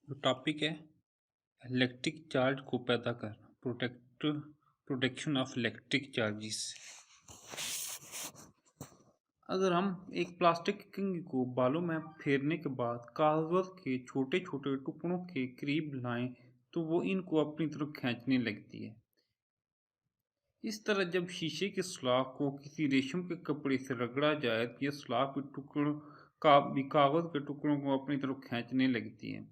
जो टॉपिक है electric charge को पैदा करना, प्रोटेक्शन ऑफ इलेक्ट्रिक चार्जेस। अगर हम एक प्लास्टिक किंग को बालों में फेरने के बाद कागज के छोटे छोटे टुकड़ों के करीब लाएं तो वो इनको अपनी तरफ खींचने लगती है। इस तरह जब शीशे की सलाख को किसी रेशम के कपड़े से रगड़ा जाए तो यह सलाख भी कागज के टुकड़ों को अपनी तरफ खींचने लगती है।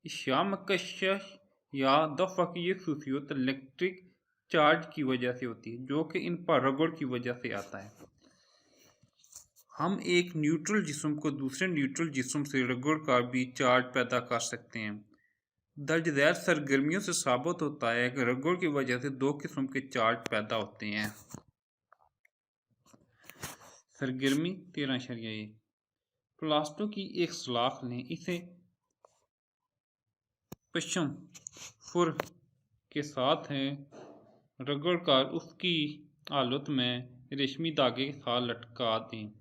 इस कशिश या दफा की ये खसूसियत इलेक्ट्रिक चार्ज की वजह से होती है, जो कि इन पर रगड़ की वजह से आता है। हम एक न्यूट्रल जिस्म को दूसरे न्यूट्रल जिस्म से रगड़ कर भी चार्ज पैदा कर सकते हैं। दर्ज दैल सरगर्मियों से साबित होता है कि रगड़ की वजह से दो किस्म के चार्ज पैदा होते हैं। सरगर्मी 13.1 प्लास्टो की एक सलाख लें, इसे पश्चिम फुर के साथ है रगड़ कर उसकी हालत में रेशमी धागे के साथ लटका दें।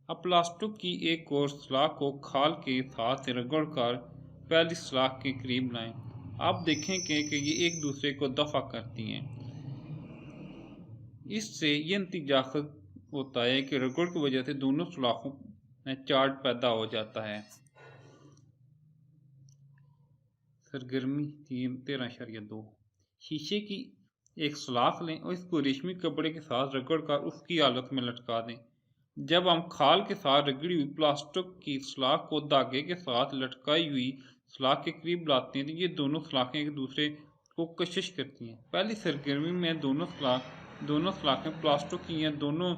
अब प्लास्टिक की एक और सलाख को खाल के साथ रगड़ कर पहली सलाख के करीब लाएं। आप देखेंगे कि ये एक दूसरे को दफा करती हैं। इससे ये नतीजा होता है कि रगड़ की वजह से दोनों सलाखों में चार्ज पैदा हो जाता है। सरगर्मी 13.2 शीशे की एक सलाख लें और इसको रेशमी कपड़े के साथ रगड़ कर उसकी हालत में लटका दें। जब हम खाल के साथ रगड़ी हुई प्लास्टिक की सलाख को धागे के साथ लटकाई हुई सलाख के करीब लाते हैं तो ये दोनों सलाखें एक दूसरे को कशिश करती हैं। पहली सरगर्मी में दोनों सलाखें प्लास्टिक की हैं, दोनों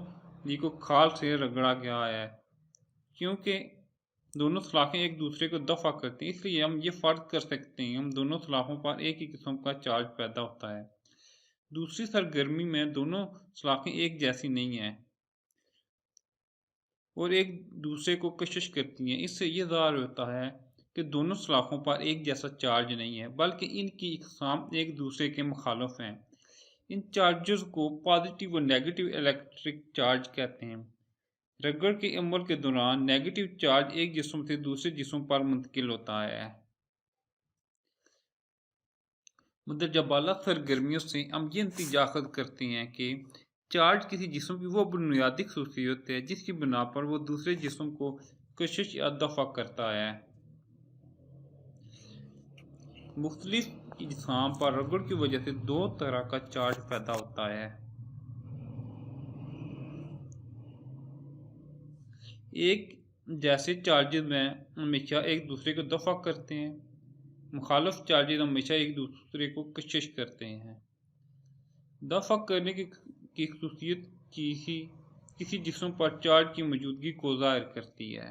जी को खाल से रगड़ा गया है। क्योंकि दोनों सलाखें एक दूसरे को दफा करती हैं, इसलिए हम ये फर्क कर सकते हैं हम दोनों सलाखों पर एक ही किस्म का चार्ज पैदा होता है। दूसरी सरगर्मी में दोनों सलाखें एक जैसी नहीं हैं और एक दूसरे को कशिश करती हैं। इससे यह ज़ाहिर होता है कि दोनों सलाखों पर एक जैसा चार्ज नहीं है, बल्कि इनकी इकसाम एक दूसरे के मुखालिफ हैं। इन चार्जेस को पॉजिटिव और नेगेटिव इलेक्ट्रिक चार्ज कहते हैं। रगड़ के अमल के दौरान नेगेटिव चार्ज एक जिस्म से दूसरे जिस्म पर मुंतकिल होता है। मुतजाबाला सरगर्मियों से हम ये नतीजा करते हैं कि चार्ज किसी जिस्म की वो बुनियादी खसूसियत है जिसकी बिना पर वो दूसरे जिस्म को कशिश या दफा करता है। मुख्तलिफ इजसाम पर रगड़ की वजह से दो तरह का चार्ज पैदा होता है। एक जैसे चार्जेस में हमेशा एक दूसरे को दफा करते हैं, मुखालिफ चार्जेस हमेशा एक दूसरे को कशिश करते हैं। दफा करने की खसूसियत किसी जिस्म पर चार्ज की मौजूदगी को ज़ाहिर करती है।